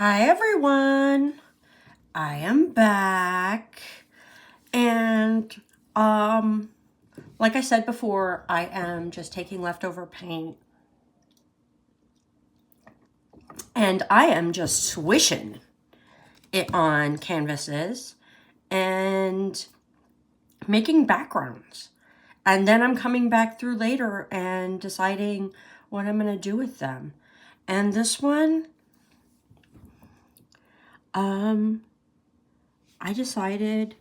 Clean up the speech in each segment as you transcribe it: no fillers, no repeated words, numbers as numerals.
Hi everyone, I am back, and like I said before, I am just taking leftover paint and I am just swishing it on canvases and making backgrounds, and then I'm coming back through later and deciding what I'm going to do with them. And this one, I decided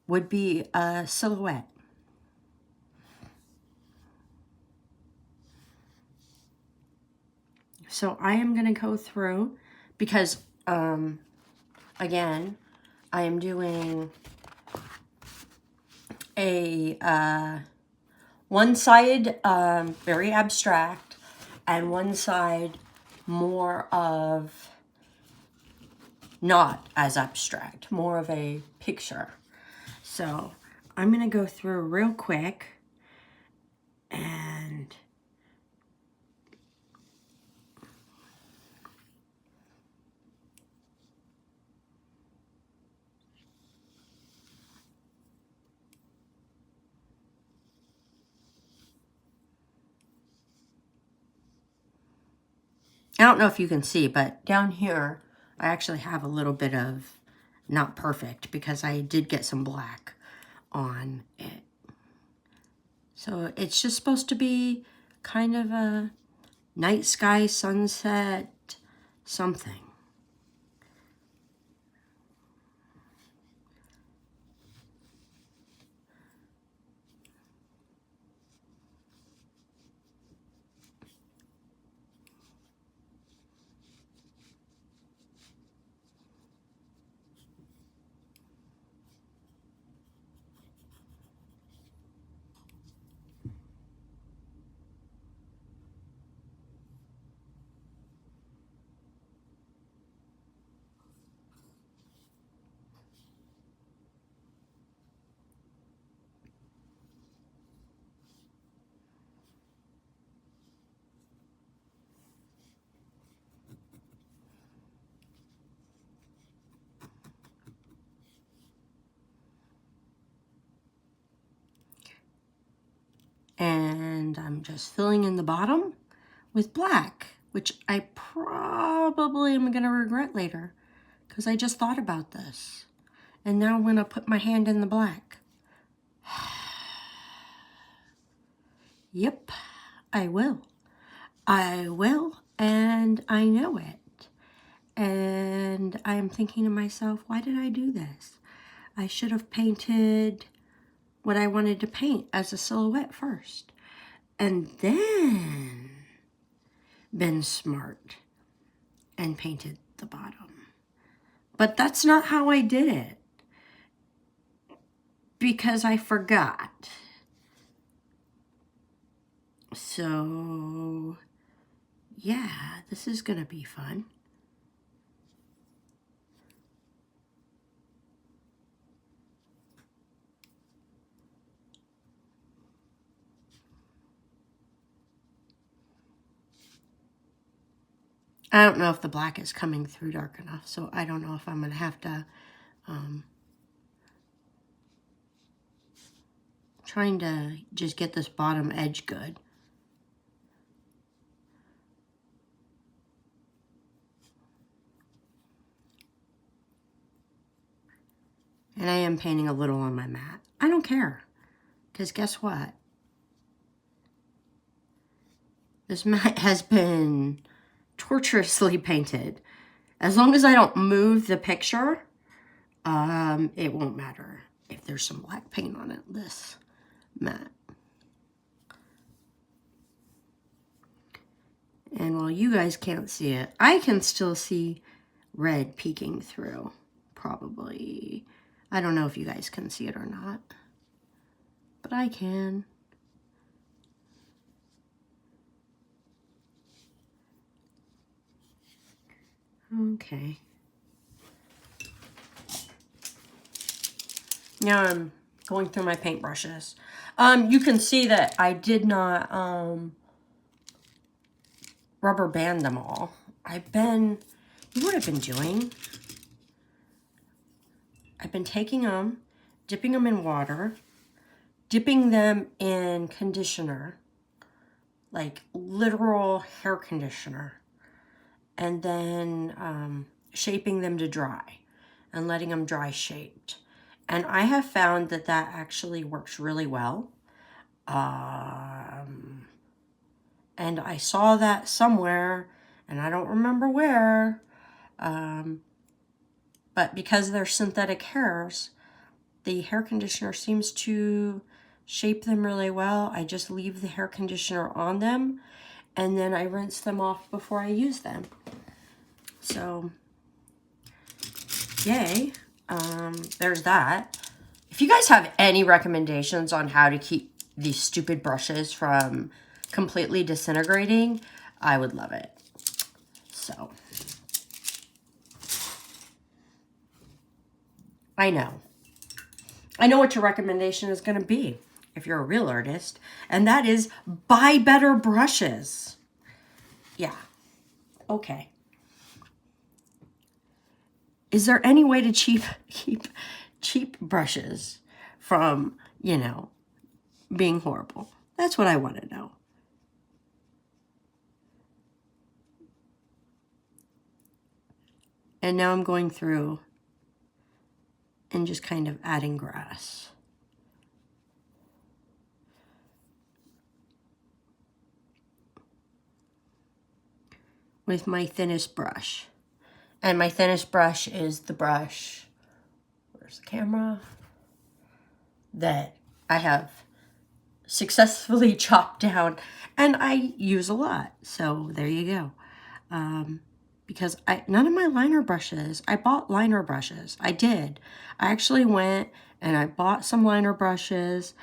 would be a silhouette. So I am going to go through because, again, I am doing a one side very abstract and one side more of not as abstract, more of a picture. So I'm going to go through real quick and I don't know if you can see, but down here I actually have a little bit of not perfect because I did get some black on it. So it's just supposed to be kind of a night sky, sunset, something. And I'm just filling in the bottom with black, which I probably am going to regret later because I just thought about this. And now I'm going to put my hand in the black. Yep, I will. I will, and I know it. And I'm thinking to myself, why did I do this? I should have painted what I wanted to paint as a silhouette first. And then been smart and painted the bottom. But that's not how I did it because I forgot. So, yeah, this is going to be fun. I don't know if the black is coming through dark enough, so I don't know if I'm going to have to trying to just get this bottom edge good. And I am painting a little on my mat. I don't care, because guess what? This mat has been torturously painted. As long as I don't move the picture, it won't matter if there's some black paint on it, this mat. And while you guys can't see it, I can still see red peeking through, probably. I don't know if you guys can see it or not, but I can. Okay. Now I'm going through my paintbrushes. You can see that I did not rubber band them all. I've been You know what I've been doing? I've been taking them, dipping them in water, dipping them in conditioner, like literal hair conditioner, and then shaping them to dry and letting them dry shaped. And I have found that that actually works really well. And I saw that somewhere, and I don't remember where, but because they're synthetic hairs, the hair conditioner seems to shape them really well. I just leave the hair conditioner on them, and then I rinse them off before I use them. So, yay. There's that. If you guys have any recommendations on how to keep these stupid brushes from completely disintegrating, I would love it. So, I know what your recommendation is going to be if you're a real artist, and that is buy better brushes. Yeah. Okay. Is there any way to keep cheap brushes from, being horrible? That's what I want to know. And now I'm going through and just kind of adding grass. With my thinnest brush. And my thinnest brush is the brush, where's the camera, that I have successfully chopped down and I use a lot. So there you go. Because none of my liner brushes, I bought liner brushes. I did. I actually went and I bought some liner brushes,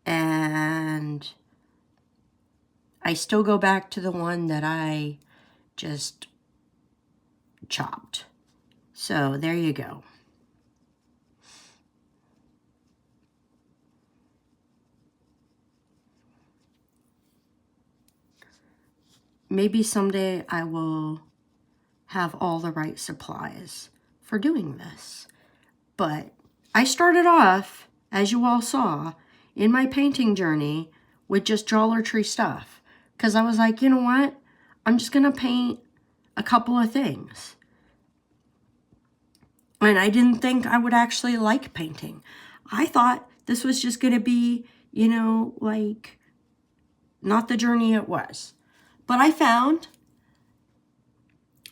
and I still go back to the one that I just chopped. So there you go. Maybe someday I will have all the right supplies for doing this. But I started off, as you all saw, in my painting journey with just Dollar Tree stuff. Because I was like, you know what? I'm just going to paint a couple of things. And I didn't think I would actually like painting. I thought this was just going to be, like, not the journey it was. But I found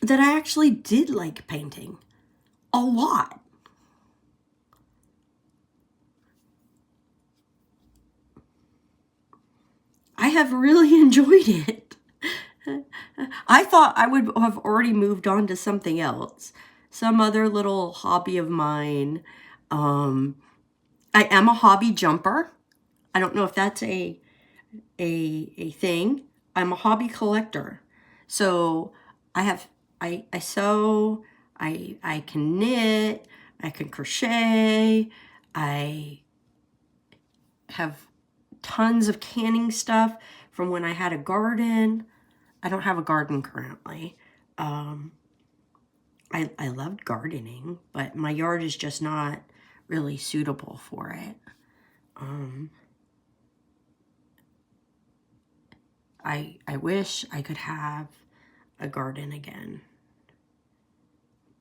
that I actually did like painting a lot. I have really enjoyed it. I thought I would have already moved on to something else, some other little hobby of mine. I am a hobby jumper. I don't know if that's a thing. I'm a hobby collector. So I sew, I can knit, I can crochet, I have tons of canning stuff from when I had a garden. I don't have a garden currently. I loved gardening, but my yard is just not really suitable for it. I wish I could have a garden again,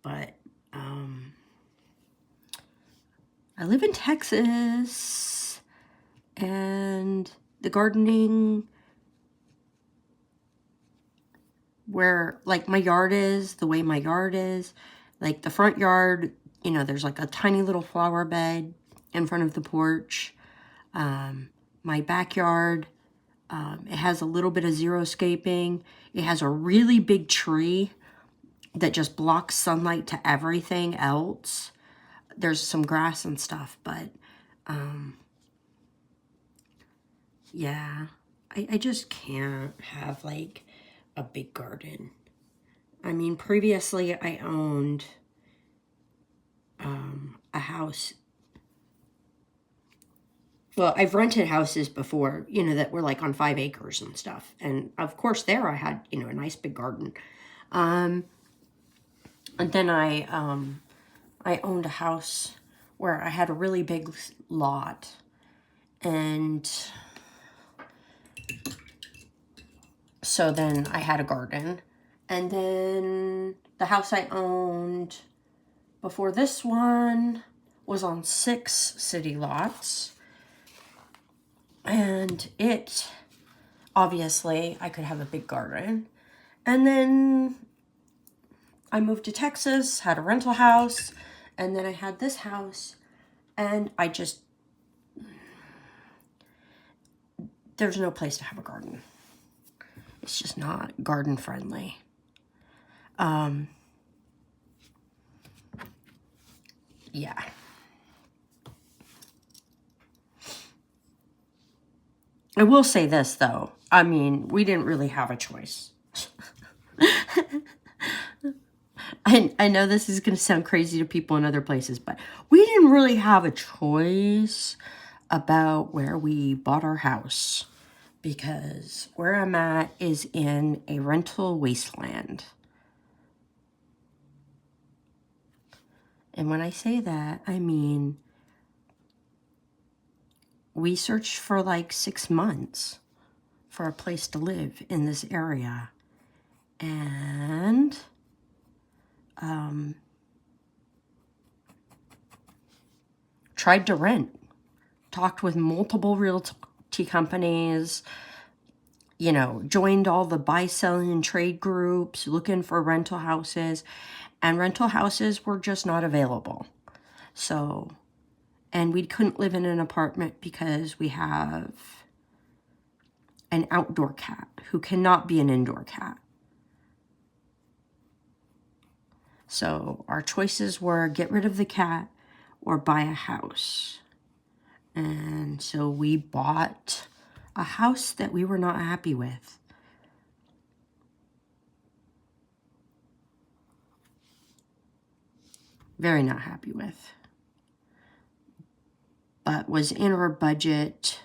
but I live in Texas, and the gardening where, like, my yard is, the way my yard is, like the front yard, there's like a tiny little flower bed in front of the porch. My backyard, it has a little bit of xeriscaping. It has a really big tree that just blocks sunlight to everything else. There's some grass and stuff, but yeah, I just can't have like a big garden. I mean, previously I owned a house. Well, I've rented houses before, that were like on 5 acres and stuff. And of course there I had, a nice big garden. And then I owned a house where I had a really big lot, and so then I had a garden. And then the house I owned before this one was on 6 city lots. And it, obviously, I could have a big garden. And then I moved to Texas, had a rental house, and then I had this house, and there's no place to have a garden. It's just not garden friendly. Yeah. I will say this, though. I mean, we didn't really have a choice. I know this is going to sound crazy to people in other places, but we didn't really have a choice about where we bought our house, because where I'm at is in a rental wasteland. And when I say that, I mean, we searched for like 6 months for a place to live in this area. And tried to rent. Talked with multiple realty companies, joined all the buy, selling, and trade groups looking for rental houses, and rental houses were just not available. So, and we couldn't live in an apartment because we have an outdoor cat who cannot be an indoor cat. So our choices were get rid of the cat or buy a house. And so we bought a house that we were not happy with. Very not happy with. But was in our budget.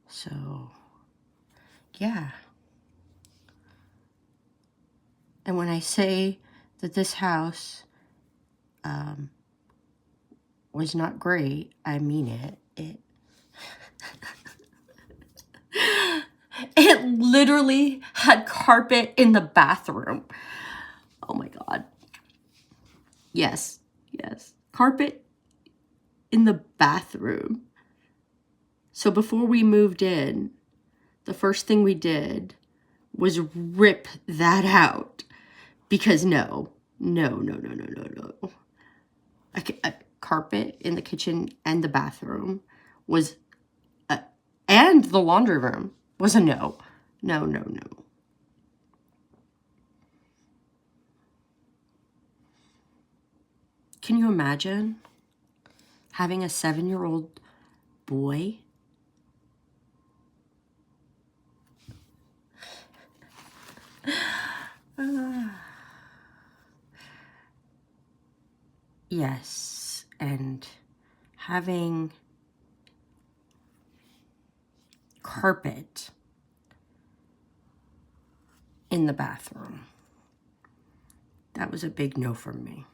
So, yeah. And when I say that this house was not great, I mean it. It literally had carpet in the bathroom. Oh my God. Yes. Carpet in the bathroom. So before we moved in, the first thing we did was rip that out, because no. Carpet in the kitchen and the bathroom was, and the laundry room was a no. No. Can you imagine having a 7-year-old boy? Yes, and having carpet in the bathroom. That was a big no from me.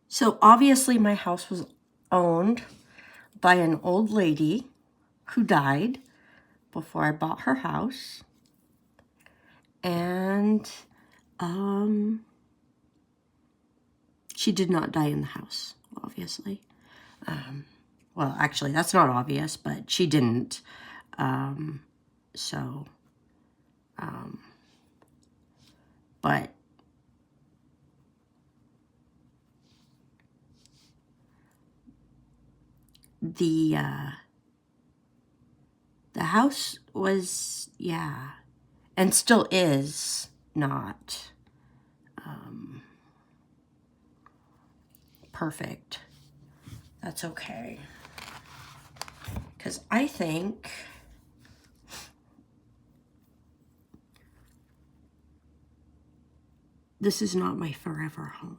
So obviously my house was owned by an old lady who died before I bought her house. And she did not die in the house, obviously. Well, actually, that's not obvious, but she didn't. But the house was, yeah, and still is not perfect. That's okay. Because I think this is not my forever home.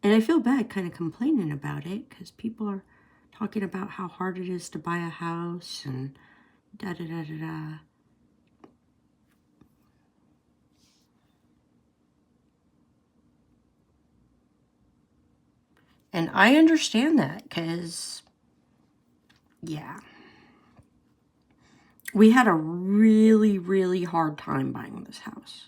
And I feel bad kind of complaining about it because people are talking about how hard it is to buy a house and da da da da da. And I understand that because, yeah, we had a really, really hard time buying this house.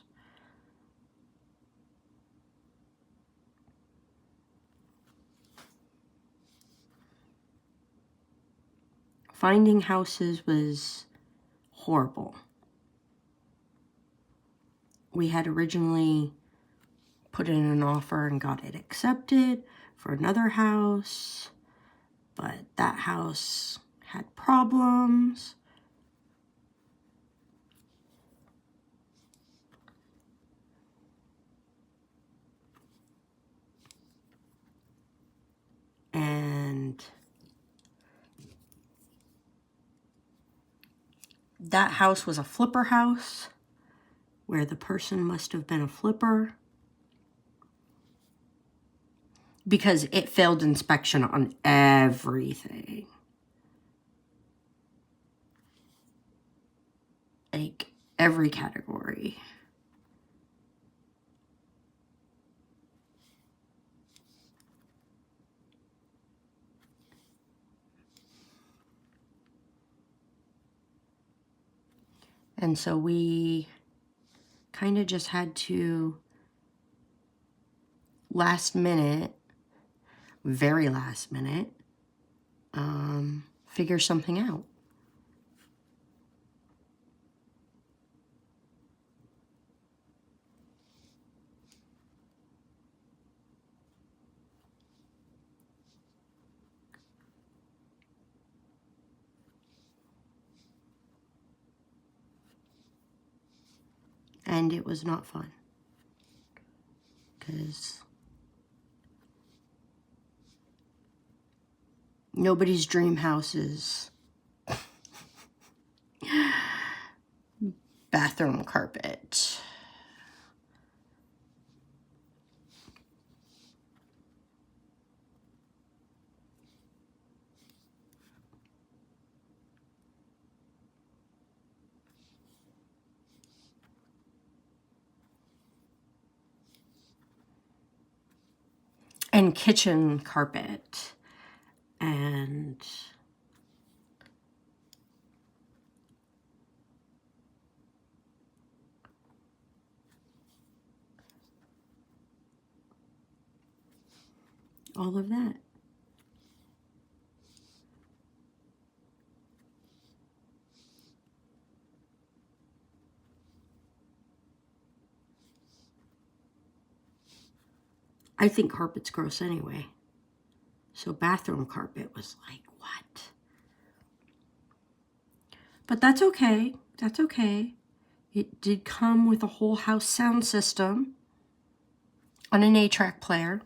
Finding houses was horrible. We had originally put in an offer and got it accepted for another house, but that house had problems. And that house was a flipper house where the person must have been a flipper because it failed inspection on everything. Like every category. And so we kind of just had to last minute, very last minute, figure something out. And it was not fun because nobody's dream house is bathroom carpet. And kitchen carpet. And all of that. I think carpet's gross anyway. So bathroom carpet was like, what? But that's okay. That's okay. It did come with a whole house sound system on an 8-track player.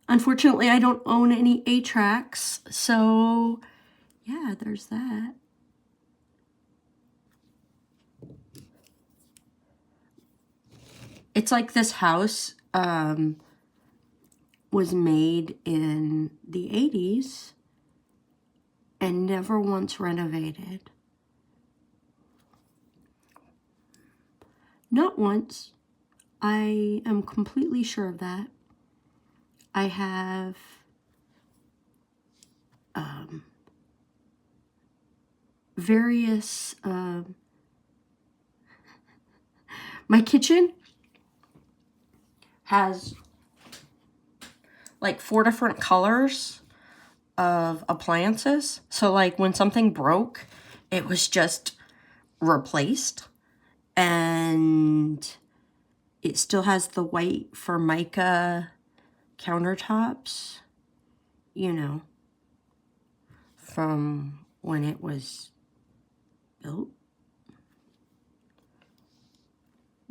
Unfortunately, I don't own any 8-tracks, so yeah, there's that. It's like this house was made in the 80s and never once renovated. Not once. I am completely sure of that. I have various, my kitchen has like 4 different colors of appliances. So like when something broke, it was just replaced. And it still has the white Formica countertops, you know, from when it was built.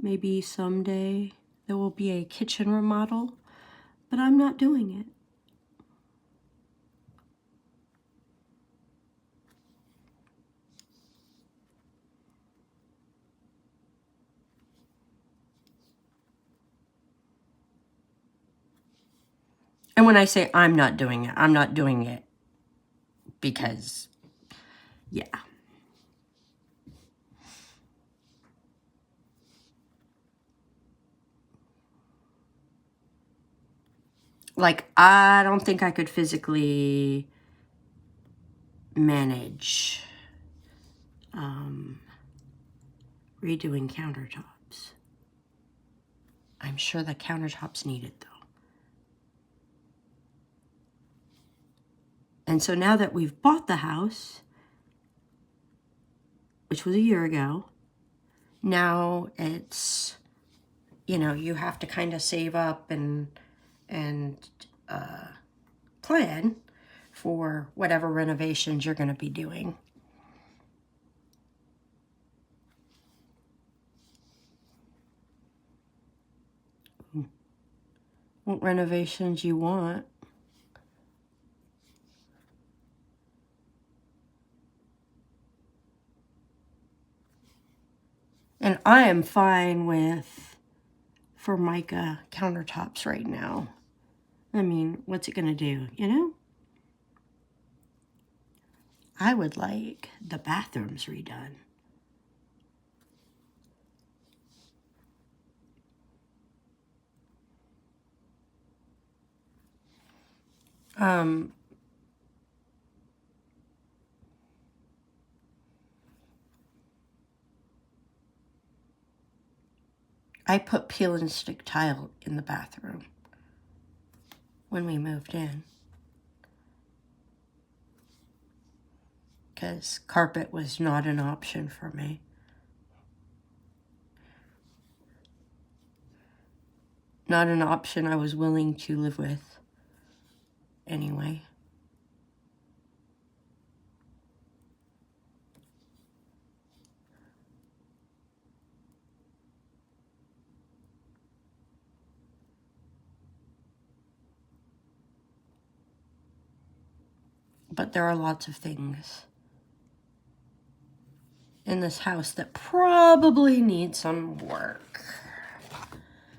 Maybe someday there will be a kitchen remodel, but I'm not doing it. And when I say I'm not doing it, I'm not doing it because, yeah. Like, I don't think I could physically manage redoing countertops. I'm sure the countertops need it, though. And so now that we've bought the house, which was a year ago, now it's, you know, you have to kind of save up and plan for whatever renovations you're going to be doing. What renovations you want. And I am fine with Formica countertops right now. I mean, what's it going to do, you know? I would like the bathrooms redone. I put peel and stick tile in the bathroom when we moved in, because carpet was not an option for me. Not an option I was willing to live with anyway. But there are lots of things in this house that probably need some work.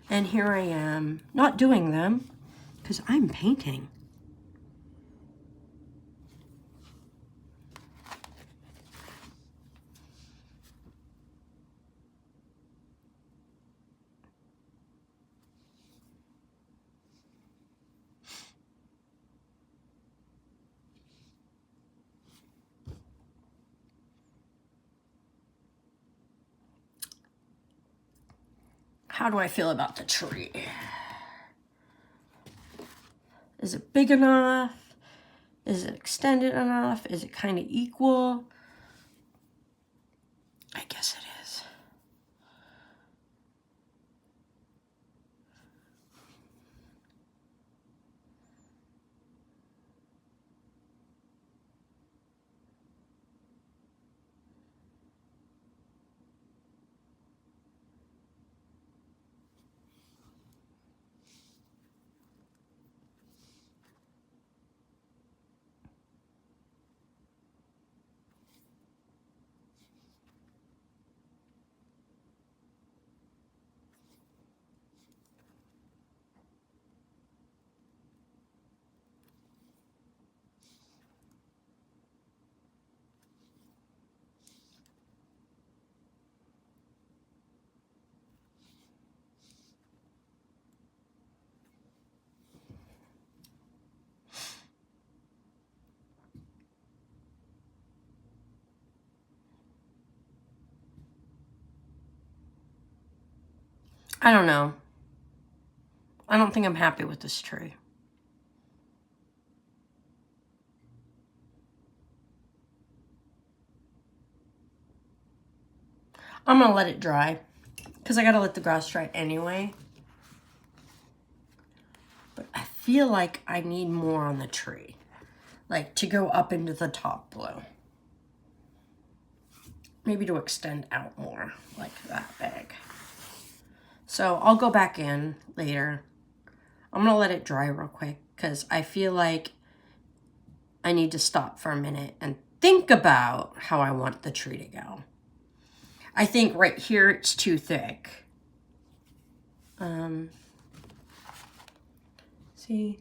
And here I am, not doing them, because I'm painting. How do I feel about the tree? Is it big enough? Is it extended enough? Is it kind of equal? I guess it is. I don't know. I don't think I'm happy with this tree. I'm going to let it dry because I got to let the grass dry anyway. But I feel like I need more on the tree, like to go up into the top blue. Maybe to extend out more, like that big. So I'll go back in later. I'm going to let it dry real quick because I feel like I need to stop for a minute and think about how I want the tree to go. I think right here it's too thick. See?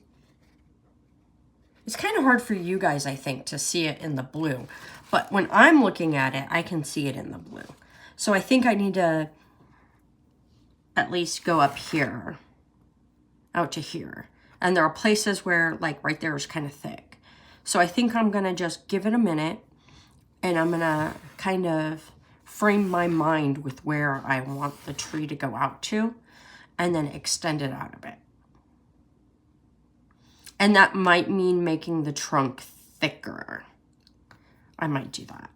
It's kind of hard for you guys, I think, to see it in the blue. But when I'm looking at it, I can see it in the blue. So I think I need to at least go up here, out to here. And there are places where, like, right there is kind of thick. So I think I'm going to just give it a minute. And I'm going to kind of frame my mind with where I want the tree to go out to. And then extend it out a bit. And that might mean making the trunk thicker. I might do that.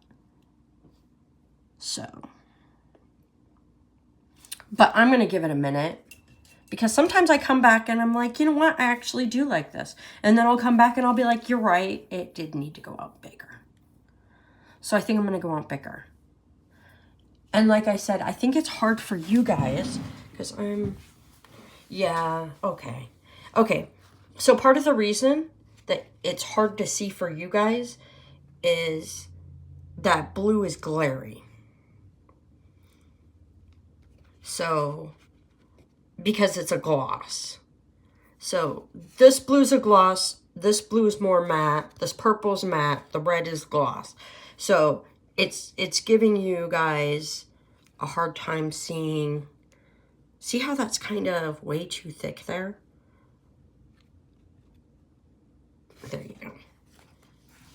So. But I'm going to give it a minute. Because sometimes I come back and I'm like, you know what? I actually do like this. And then I'll come back and I'll be like, you're right. It did need to go out bigger. So I think I'm going to go out bigger. And like I said, I think it's hard for you guys. Because yeah, okay. Okay. So part of the reason that it's hard to see for you guys is that blue is glary. So, because it's a gloss. So, this blue's a gloss, this blue is more matte, this purple's matte, the red is gloss. So, it's giving you guys a hard time seeing. See how that's kind of way too thick there? There you go.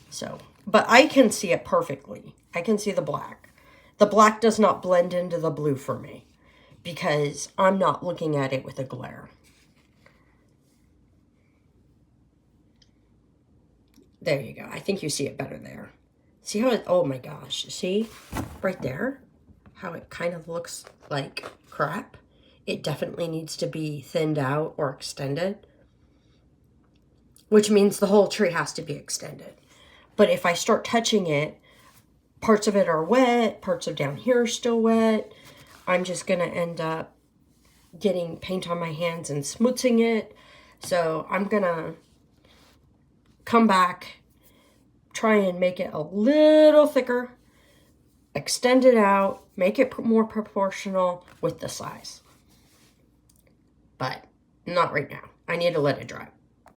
So, but I can see it perfectly. I can see the black. The black does not blend into the blue for me because I'm not looking at it with a glare. There you go. I think you see it better there. See how it, oh my gosh, see right there how it kind of looks like crap? It definitely needs to be thinned out or extended. Which means the whole tree has to be extended. But if I start touching it, parts of it are wet, parts of down here are still wet. I'm just going to end up getting paint on my hands and smoothing it. So I'm going to come back, try and make it a little thicker, extend it out, make it more proportional with the size. But not right now. I need to let it dry.